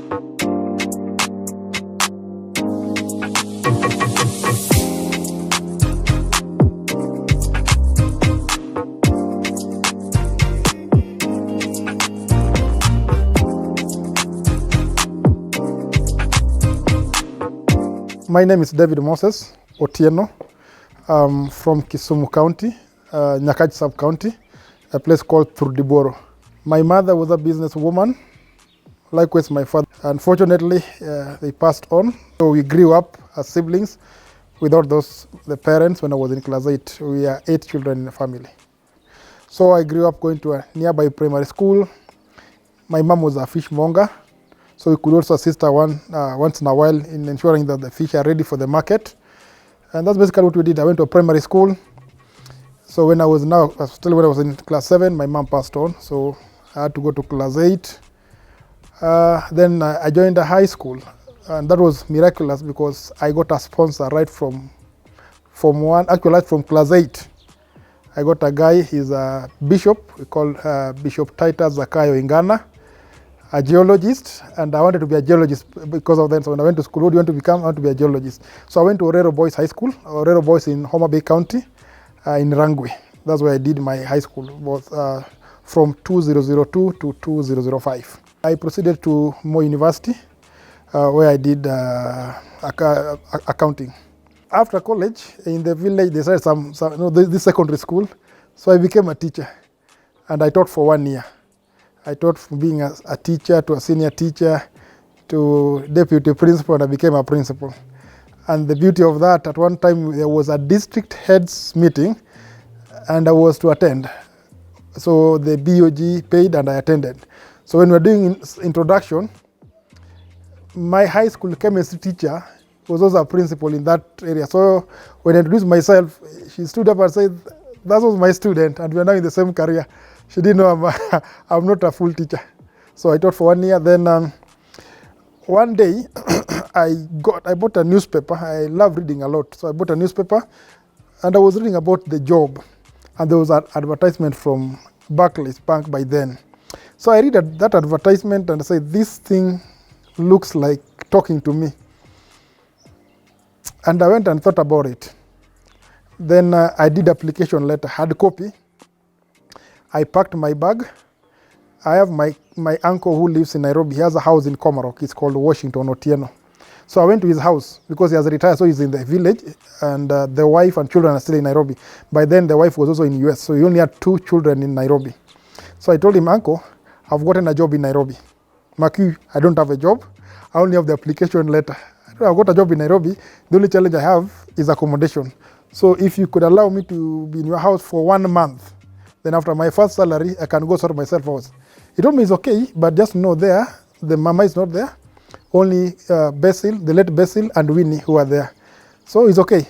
My name is David Moses Otieno. I'm from Kisumu County, Nyakach Sub-County, a place called Thurdiboro. My mother was a businesswoman, likewise my father. Unfortunately, they passed on. So we grew up as siblings without the parents when I was in class 8. We are 8 children in the family. So I grew up going to a nearby primary school. My mom was a fishmonger. So we could also assist her once in a while in ensuring that the fish are ready for the market. And that's basically what we did. I went to a primary school. So when I was in class 7, my mom passed on. So I had to go to class 8. Then I joined a high school. And that was miraculous because I got a sponsor right from class 8. I got a guy, he's a bishop. We call Bishop Titus Zakayo Ingana, a geologist, and I wanted to be a geologist because of that. So when I went to school, what do you want to become? I want to be a geologist. So I went to Orero Boys High School, Orero Boys in Homa Bay County, in Rangwe. That's where I did my high school, from 2002 to 2005. I proceeded to Moi University, where I did accounting. After college, in the village, they started this secondary school. So I became a teacher, and I taught for 1 year. I taught from being a teacher to a senior teacher to deputy principal, and I became a principal. And the beauty of that, at one time there was a district heads meeting and I was to attend. So the BOG paid and I attended. So when we were doing introduction, my high school chemistry teacher was also a principal in that area. So when I introduced myself, she stood up and said, that was my student and we are now in the same career. She didn't know I'm not a full teacher. So I taught for 1 year. Then one day I bought a newspaper. I love reading a lot. So I bought a newspaper and I was reading about the job. And there was an advertisement from Barclays Bank by then. So I read that advertisement and I said, this thing looks like talking to me. And I went and thought about it. Then I did application letter, hard copy. I packed my bag. I have my uncle who lives in Nairobi. He has a house in Komarok. It's called Washington Otieno. So I went to his house because he has retired, so he's in the village, and the wife and children are still in Nairobi. By then, the wife was also in the US, so he only had 2 children in Nairobi. So I told him, Uncle, I've gotten a job in Nairobi. Maki, I don't have a job. I only have the application letter. I've got a job in Nairobi. The only challenge I have is accommodation. So if you could allow me to be in your house for 1 month, then after my first salary, I can go sort myself out. He told me it's okay, but just know there, the mama is not there. Only Basil, the late Basil and Winnie who are there. So it's okay.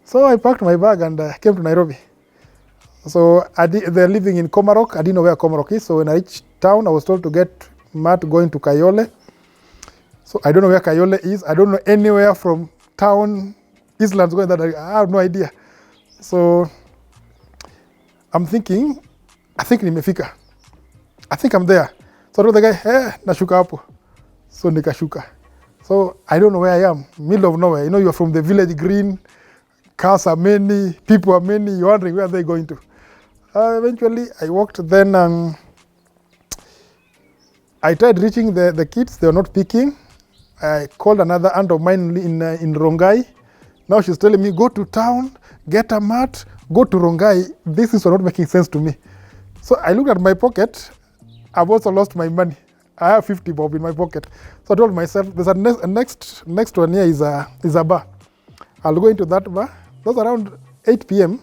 So I packed my bag and came to Nairobi. So they're living in Komarok. I didn't know where Komarok is. So when I reached town, I was told to get Matt going to Kayole. So I don't know where Kayole is. I don't know anywhere from town, Eastlands going that. I have no idea. So I'm thinking, I think nimefika. I think I'm there. So I told the guy, nashuka hapo. So nikashuka. So I don't know where I am, middle of nowhere. You know, you're from the village green, cars are many, people are many, you're wondering where they're going to. Eventually, I walked, then I tried reaching the kids, they were not picking. I called another aunt of mine in Rongai. Now she's telling me, go to town, get a mat, go to Rongai. This is not making sense to me. So I looked at my pocket. I've also lost my money. I have 50 bob in my pocket. So I told myself, there's a next one here is a bar. I'll go into that bar. That's around 8 p.m.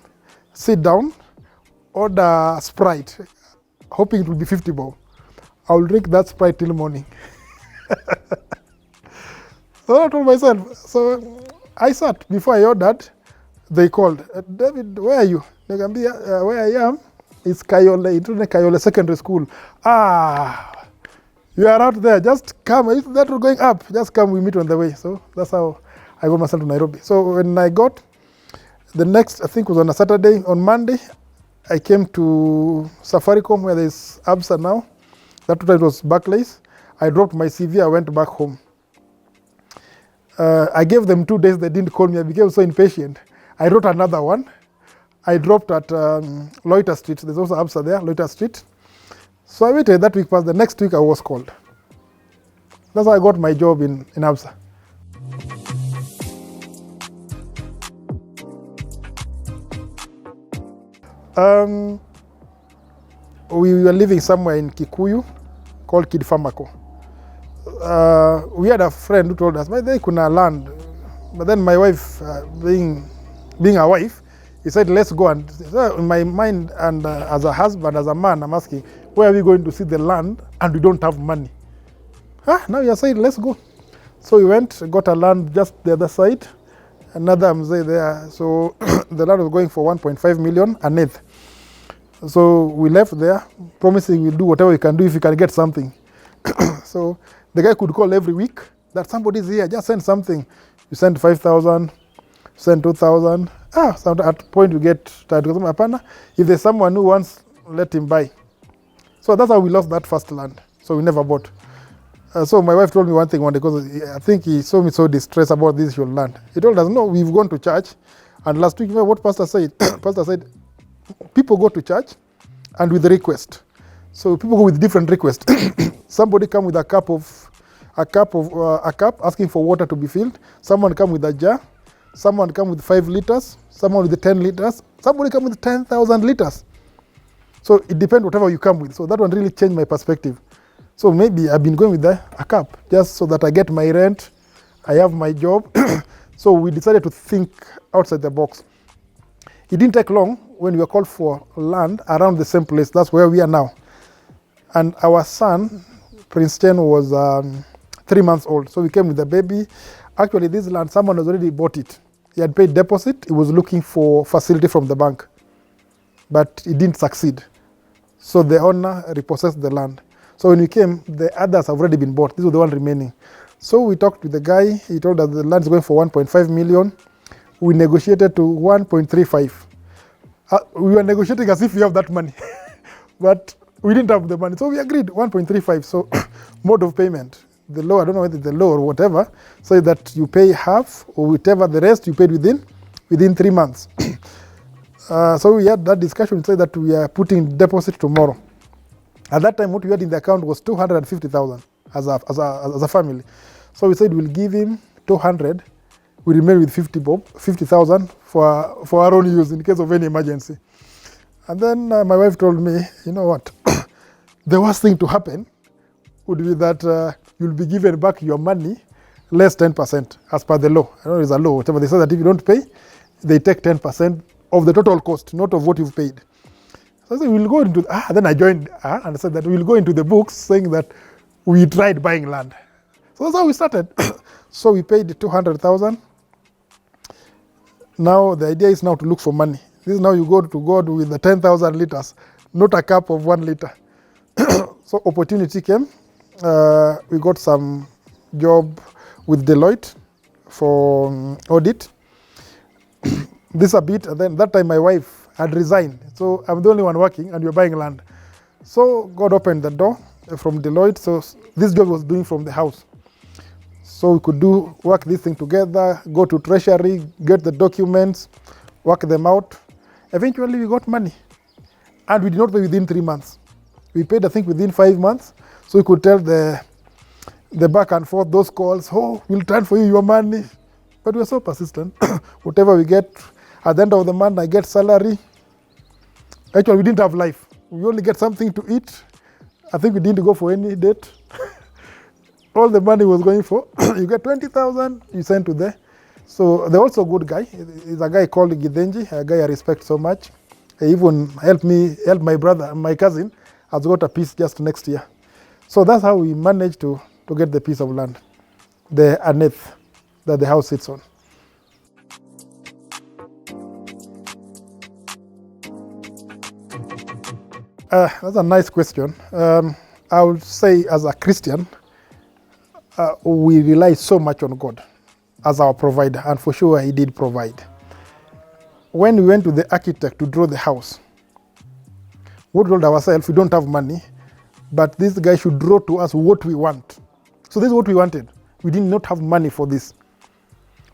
Sit down, order Sprite, hoping it will be 50 bob. I'll drink that Sprite till morning. So I told myself. So I sat. Before I ordered, they called. David, where are you? They can be where I am. It's Kayole, Kayole Secondary School. You are out there. Just come. If that we're going up, just come. We meet on the way. So that's how I got myself to Nairobi. So when I got the next, I think it was on a Saturday. On Monday, I came to Safaricom where there's Absa now. That time it was Barclays. I dropped my CV, I went back home. I gave them 2 days, they didn't call me. I became so impatient. I wrote another one. I dropped at Loiter Street. There's also ABSA there, Loiter Street. So I waited, that week passed. The next week I was called. That's how I got my job in ABSA. We were living somewhere in Kikuyu called Kid Famako. We had a friend who told us, but they couldn't land. But then my wife, being a wife, he said, let's go. And so in my mind, and as a husband, as a man, I'm asking, where are we going to see the land and we don't have money? Now you're saying, let's go. So we went, got a land just the other side, another Mzee there. So the land was going for 1.5 million an eighth. So we left there, promising we'll do whatever we can do if we can get something. So the guy could call every week that somebody's here, just send something. You send 5,000, send 2,000. So at point we get tired. If there's someone who wants, let him buy. So that's how we lost that first land. So we never bought. So my wife told me one thing one day, because I think he saw me so distressed about this your land. He told us, no, we've gone to church. And last week, what Pastor said? Pastor said, people go to church and with a request. So people go with different requests. Somebody come with a cup asking for water to be filled. Someone come with a jar. Someone come with 5 liters. Someone with 10 liters. Somebody come with 10,000 liters. So it depends whatever you come with. So that one really changed my perspective. So maybe I've been going with a cup just so that I get my rent. I have my job. So we decided to think outside the box. It didn't take long when we were called for land around the same place. That's where we are now. And our son, Prince Chen, was 3 months old. So we came with the baby. Actually, this land, someone has already bought it. He had paid deposit. He was looking for facility from the bank. But it didn't succeed. So the owner repossessed the land. So when we came, the others have already been bought. These were the one remaining. So we talked with the guy. He told us the land is going for 1.5 million. We negotiated to 1.35. We were negotiating as if we have that money. But we didn't have the money. So we agreed 1.35. So mode of payment. The law, I don't know whether the law or whatever, so that you pay half or whatever the rest you paid within 3 months. So we had that discussion, say that we are putting deposit tomorrow. At that time, what we had in the account was 250,000 as a family. So we said we'll give him 200. We remain with 50,000 for our own use in case of any emergency. And then my wife told me, you know what? The worst thing to happen would be that you'll be given back your money less 10% as per the law. I know there's a law, whatever. They say that if you don't pay, they take 10% of the total cost, not of what you've paid. So I said, we'll go into, then I joined and I said that we'll go into the books saying that we tried buying land. So that's how we started. So we paid 200,000. Now the idea is now to look for money. This is now you go to God with the 10,000 liters, not a cup of 1 liter. So opportunity came. We got some job with Deloitte for audit. This a bit, and then that time my wife had resigned. So I'm the only one working and we're buying land. So God opened the door from Deloitte. So this job was doing from the house. So we could work this thing together, go to treasury, get the documents, work them out. Eventually we got money. And we did not pay within 3 months. We paid, I think, within 5 months. So we could tell the back and forth, those calls, we'll transfer you your money. But we're so persistent. Whatever we get, at the end of the month, I get salary. Actually, we didn't have life. We only get something to eat. I think we didn't go for any date. All the money was going for, you get 20,000, you send to there. So they're also a good guy. He's a guy called Gidenji, a guy I respect so much. He even helped my brother, my cousin, has got a piece just next year. So that's how we managed to get the piece of land, the aneth that the house sits on. That's a nice question. I would say as a Christian, we rely so much on God as our provider, and for sure he did provide. When we went to the architect to draw the house, we told ourselves we don't have money, but this guy should draw to us what we want. So this is what we wanted. We did not have money for this.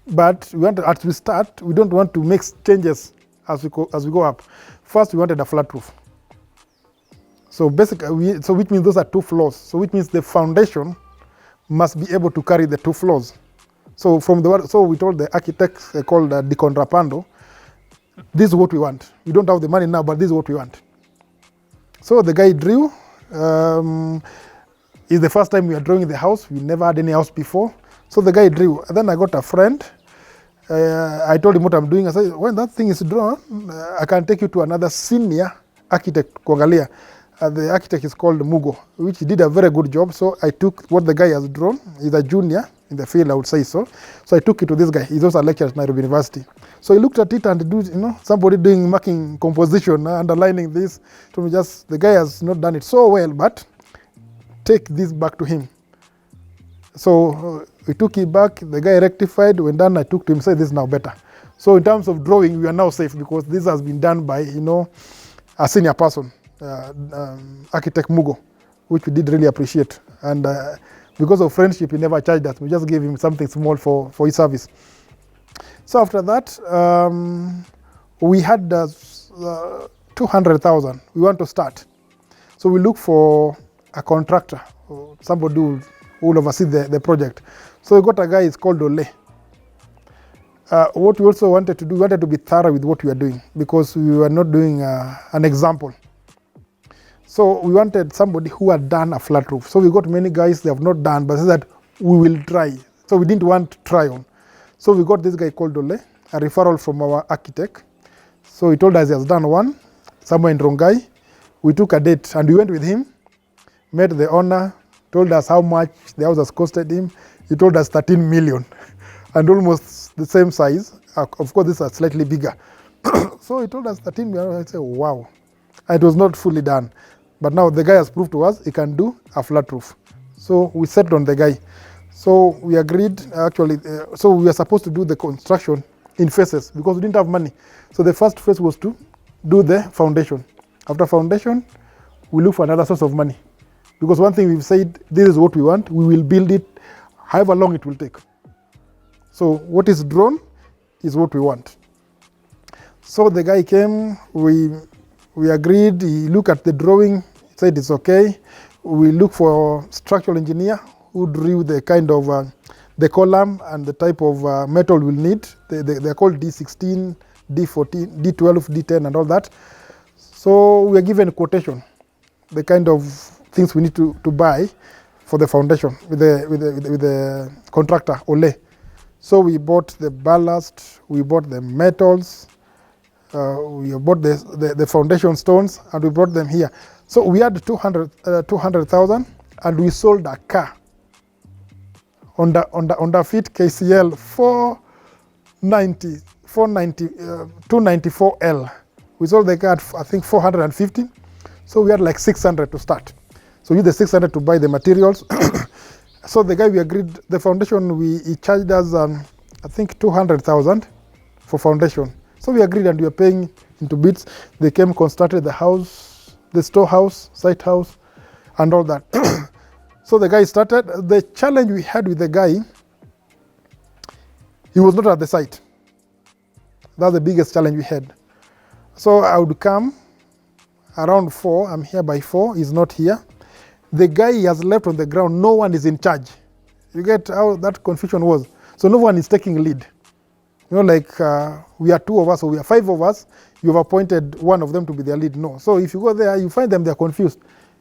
But we wanted, as we start, we don't want to make changes as we go up. First, we wanted a flat roof. So basically, which means those are 2 floors. So which means the foundation must be able to carry the 2 floors. So we told the architects called Di Contrapando, this is what we want. We don't have the money now, but this is what we want. So the guy drew. It's the first time we are drawing the house. We never had any house before. So the guy drew. And then I got a friend. I told him what I'm doing. I said, when that thing is drawn, I can take you to another senior architect, Kuangalia. The architect is called Mugo, which did a very good job. So I took what the guy has drawn. He's a junior in the field, I would say so. So I took it to this guy. He's also a lecturer at Nairobi University. So he looked at it and somebody doing marking composition, underlining this. Told me the guy has not done it so well, but take this back to him. So we took it back. The guy rectified. When done, I took to him, said this is now better. So in terms of drawing, we are now safe because this has been done by a senior person, architect Mugo, which we did really appreciate. And because of friendship, he never charged us. We just gave him something small for his service. So after that, we had 200,000. We want to start. So we look for a contractor, somebody who will oversee the project. So we got a guy, it's called Ole. What we also wanted to do, we wanted to be thorough with what we are doing because we were not doing an example. So we wanted somebody who had done a flat roof. So we got many guys they have not done, but said that we will try. So we didn't want trial. So we got this guy called Ole, a referral from our architect. So he told us he has done one somewhere in Rongai. We took a date and we went with him, met the owner, told us how much the house has costed him. He told us 13 million and almost the same size. Of course, these are slightly bigger. So he told us 13 million. I said, wow. And it was not fully done. But now the guy has proved to us he can do a flat roof. So we settled on the guy. So we agreed, actually, so we were supposed to do the construction in phases because we didn't have money. So the first phase was to do the foundation. After foundation, we look for another source of money. Because one thing we've said, this is what we want, we will build it however long it will take. So what is drawn is what we want. So the guy came, we agreed, he looked at the drawing, said it's okay. We look for structural engineer who drew the kind of the column and the type of metal we'll need. They're called D16, D14, D12, D10 and all that. So we are given a quotation, the kind of things we need to buy for the foundation with the contractor, Ole. So we bought the ballast, we bought the metals, we bought the foundation stones, and we brought them here. So we had 200,000, and we sold a car. Honda Fit KCL 294L. We sold the car at, I think, 450. So we had like 600 to start. So we used the 600 to buy the materials. So the guy, we agreed, the foundation, he charged us, I think, 200,000 for foundation. So we agreed and we were paying into bits. They came, constructed the house, the storehouse, site house, and all that. So the guy started. The challenge we had with the guy, he was not at the site. That's the biggest challenge we had. So I would come around 4, I'm here by 4, he's not here. The guy he has left on the ground, no one is in charge. You get how that confusion was. So no one is taking lead. You know, like we are 2 of us or we are 5 of us, you've appointed one of them to be their lead. No. So if you go there, you find them, they're confused.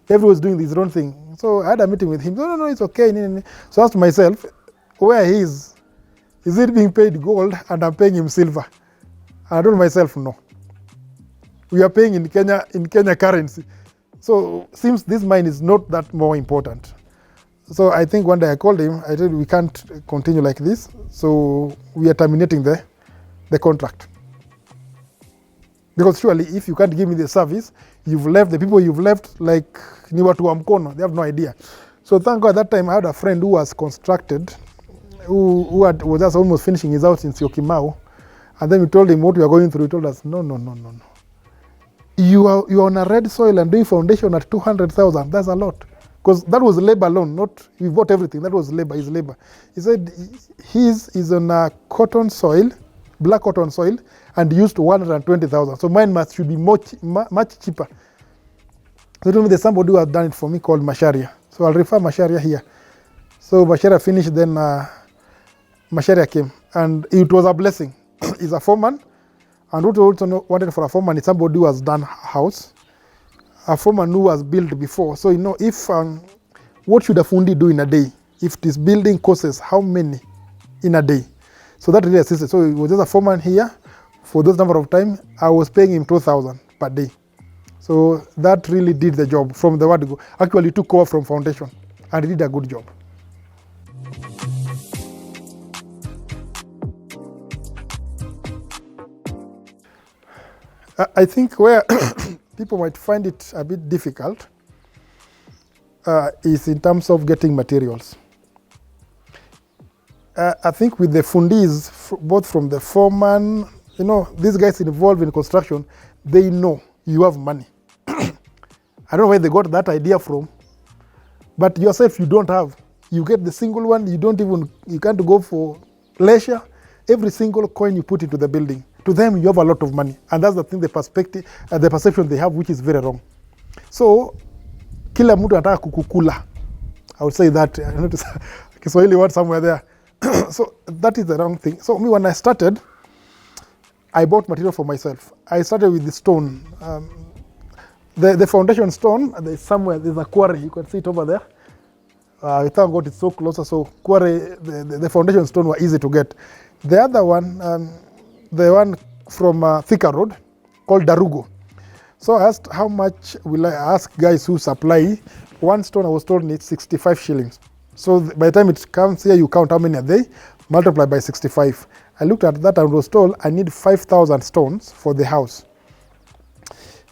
Everyone's doing this wrong thing. So I had a meeting with him. No, it's okay. So I asked myself, where he is it being paid gold and I'm paying him silver? And I told myself, no. We are paying in Kenya currency. So seems this mine is not that more important. So I think one day I called him, I said we can't continue like this. So we are terminating the contract. Because surely if you can't give me the service, you've left, the people you've left like ni watu wa mkono, they have no idea. So thank God that time I had a friend who was constructed, who was just almost finishing his house in Syokimau. And then we told him what we are going through. He told us, no. You are on a red soil and doing foundation at 200,000. That's a lot. Because that was labor alone, not we bought everything. That was labor, his labor. He said his is on a cotton soil, black cotton soil, and used 120,000. So mine should be much cheaper. So told me there's somebody who has done it for me called Masharia. So I'll refer Masharia here. So Masharia finished, then Masharia came, and it was a blessing. He's a foreman, and what we also wanted for a foreman is somebody who has done house, a foreman who has built before. So if what should a fundi do in a day? If this building costs how many in a day? So that really assisted. So it was just a foreman here for those number of time. I was paying him 2,000 per day. So that really did the job from the word go. Actually took over from foundation and did a good job. I think where people might find it a bit difficult is in terms of getting materials. I think with the fundis, both from the foreman, these guys involved in construction, they know you have money. I don't know where they got that idea from, but yourself you don't have. You get the single one, you can't go for leisure. Every single coin you put into the building, to them you have a lot of money. And that's the thing, the perspective, the perception they have, which is very wrong. So, kila mtu anataka kukukula. I would say that, Kiswahili word somewhere there. So that is the wrong thing. So me, when I started, I bought material for myself. I started with the stone. The foundation stone, there's a quarry, you can see it over there. Thank God it's so close, so quarry, the foundation stone were easy to get. The other one, the one from Thika Road, called Darugo. So I asked how much will I ask guys who supply. One stone I was told needs 65 shillings. So by the time it comes here, you count how many are they, multiply by 65. I looked at that and was told I need 5,000 stones for the house.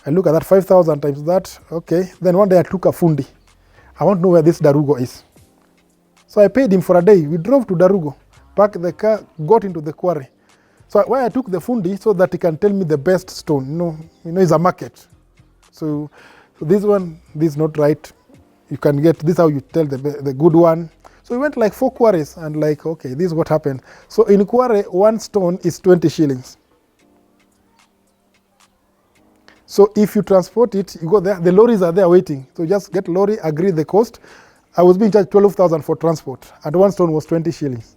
I look at that 5,000 times that, okay. Then one day I took a fundi. I want to know where this Darugo is. So I paid him for a day. We drove to Darugo, parked the car, got into the quarry. So why I took the fundi so that he can tell me the best stone. It's a market. So this one, this is not right. You can get, this is how you tell the good one. So we went like 4 quarries and like, okay, this is what happened. So in quarry, one stone is 20 shillings. So if you transport it, you go there, the lorries are there waiting. So just get lorry, agree the cost. I was being charged 12,000 for transport, and one stone was 20 shillings.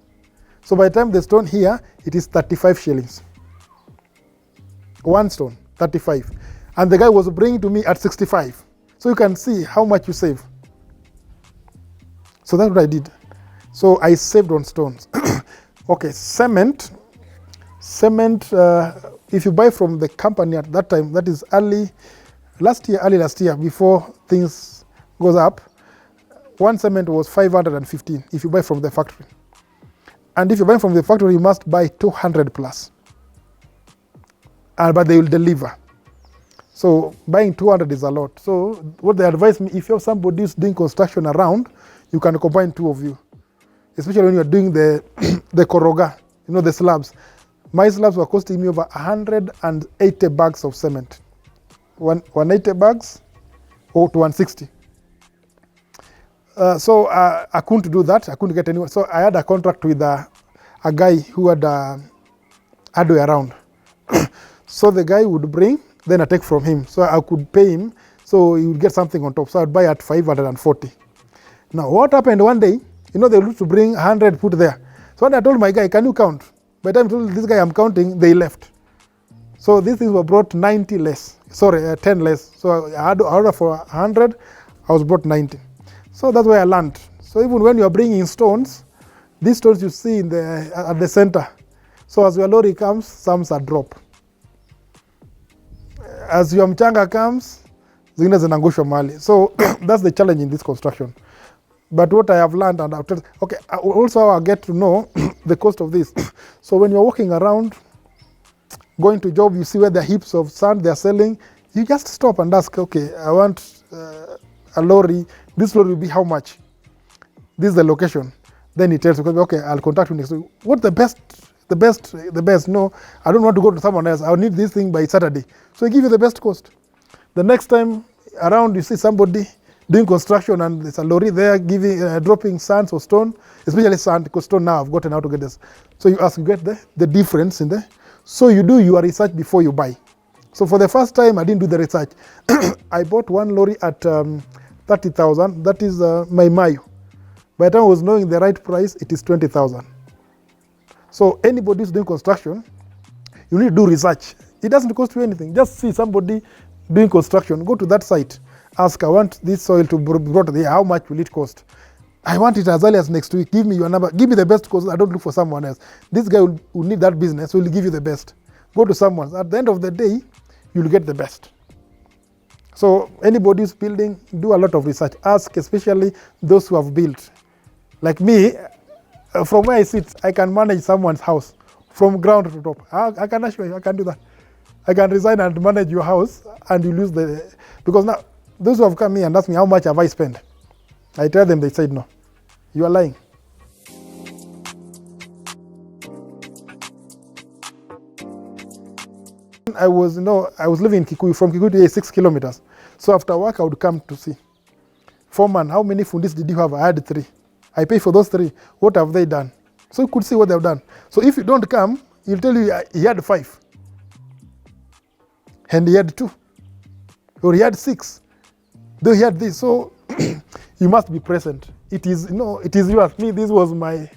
So by the time the stone here, it is 35 shillings. One stone, 35. And the guy was bringing to me at 65. So you can see how much you save. So that's what I did. So I saved on stones. Okay, cement, if you buy from the company at that time, that is early last year, before things goes up, one cement was 515 if you buy from the factory. And if you buy from the factory, you must buy 200 plus. But they will deliver. So buying 200 is a lot. So what they advise me, if you have somebody who's doing construction around, you can combine 2 of you. Especially when you're doing the koroga, the slabs. My slabs were costing me over 180 bags of cement. 180 bags or to 160. So I couldn't do that. I couldn't get anyone. So I had a contract with a guy who had hardware around. So the guy would bring, then I take from him. So I could pay him, so he would get something on top. So I'd buy at 540. Now what happened one day, they used to bring 100, put there. So when I told my guy, can you count? By the time I told this guy I'm counting, they left. So these things were brought 90 less. 10 less. So I had to order for 100, I was brought 90. So that's where I learned. So even when you are bringing stones, these stones you see at the center. So as your lorry comes, some are drop. As your mchanga comes, zingine zinangushwa mahali. So that's the challenge in this construction. But what I have learned, and also I get to know the cost of this. So when you're walking around, going to job, you see where the heaps of sand they're selling, you just stop and ask, okay, I want a lorry. This lorry will be how much? This is the location. Then he tells you, okay, I'll contact you next week. What's the best? The best? No, I don't want to go to someone else. I'll need this thing by Saturday. So he give you the best cost. The next time around, you see somebody doing construction and there's a lorry there giving, dropping sand or stone, especially sand, because stone now I've gotten how to get this. So you ask, you get the difference in there. So you do your research before you buy. So for the first time, I didn't do the research. I bought one lorry at 30,000. That is my Mayu. By the time I was knowing the right price, it is 20,000. So anybody who's doing construction, you need to do research. It doesn't cost you anything. Just see somebody doing construction. Go to that site. Ask, I want this soil to be brought there. How much will it cost? I want it as early as next week. Give me your number. Give me the best because I don't look for someone else. This guy will need that business, will give you the best. Go to someone. At the end of the day, you'll get the best. So anybody who's building, do a lot of research. Ask, especially those who have built. Like me, from where I sit, I can manage someone's house from ground to top. I can assure you, I can do that. I can resign and manage your house, and you lose the... Because now, those who have come here and asked me, how much have I spent? I tell them, they said, no. You are lying. I was living in Kikuyu. From Kikuyu to 6 kilometers. So after work, I would come to see. Foreman, how many fundis did you have? I had 3. I pay for those 3. What have they done? So you could see what they've done. So if you don't come, he'll tell you he had 5. And he had 2. Or he had 6. Though he had this. So you must be present. It is, it is yours. Me, this was my,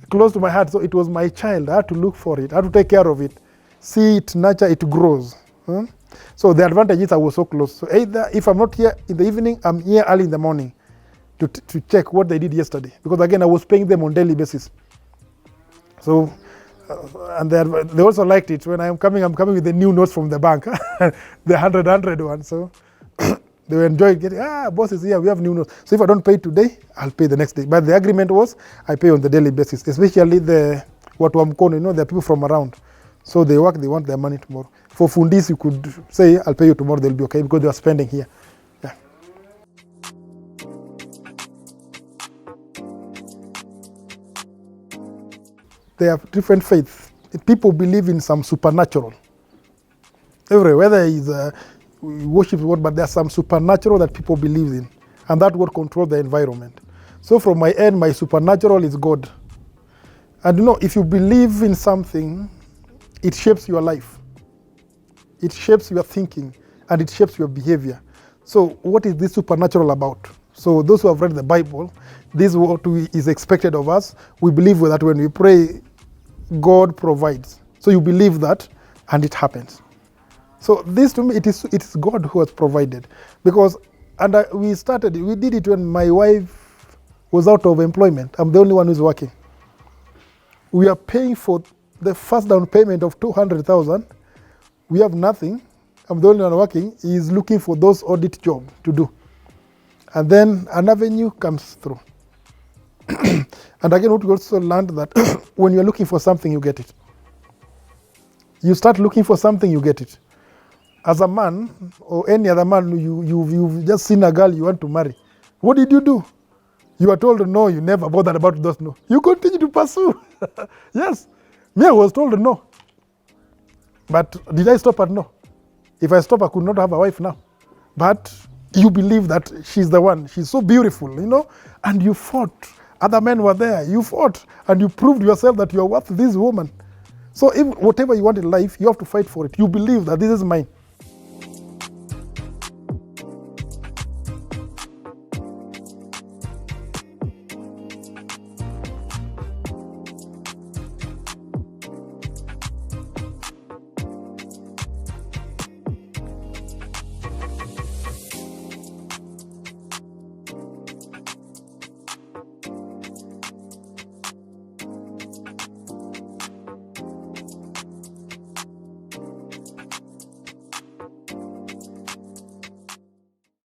close to my heart. So it was my child. I had to look for it. I had to take care of it. See it, nurture, it grows. So the advantage is I was so close. So either if I'm not here in the evening, I'm here early in the morning to check what they did yesterday. Because again, I was paying them on daily basis. So, and they also liked it. When I'm coming with the new notes from the bank, the 100 one. So they were enjoying getting, boss is here, we have new notes. So if I don't pay today, I'll pay the next day. But the agreement was, I pay on the daily basis, especially the people from around. So they work, they want their money tomorrow. For fundis, you could say, I'll pay you tomorrow, they'll be okay, because they are spending here. Yeah. They have different faiths. People believe in some supernatural. Everywhere, whether it's worship God, but there's some supernatural that people believe in. And that would control the environment. So from my end, my supernatural is God. And if you believe in something, it shapes your life. It shapes your thinking, and it shapes your behavior. So what is this supernatural about? So those who have read the Bible, this is what is expected of us. We believe that when we pray, God provides. So you believe that, and it happens. So this, to me, it is God who has provided. Because we did it when my wife was out of employment. I'm the only one who's working. We are paying for the first down payment of 200,000. We have nothing. I'm the only one working. He's looking for those audit jobs to do. And then an avenue comes through. And again, what we also learned that when you're looking for something, you get it. You start looking for something, you get it. As a man, or any other man, you've just seen a girl you want to marry. What did you do? You are told no, you never bothered about those no. You continue to pursue. Yes. Me, I was told no. But did I stop at no? If I stop, I could not have a wife now. But you believe that she's the one. She's so beautiful, and you fought. Other men were there. You fought, and you proved yourself that you are worth this woman. So if whatever you want in life, you have to fight for it. You believe that this is mine.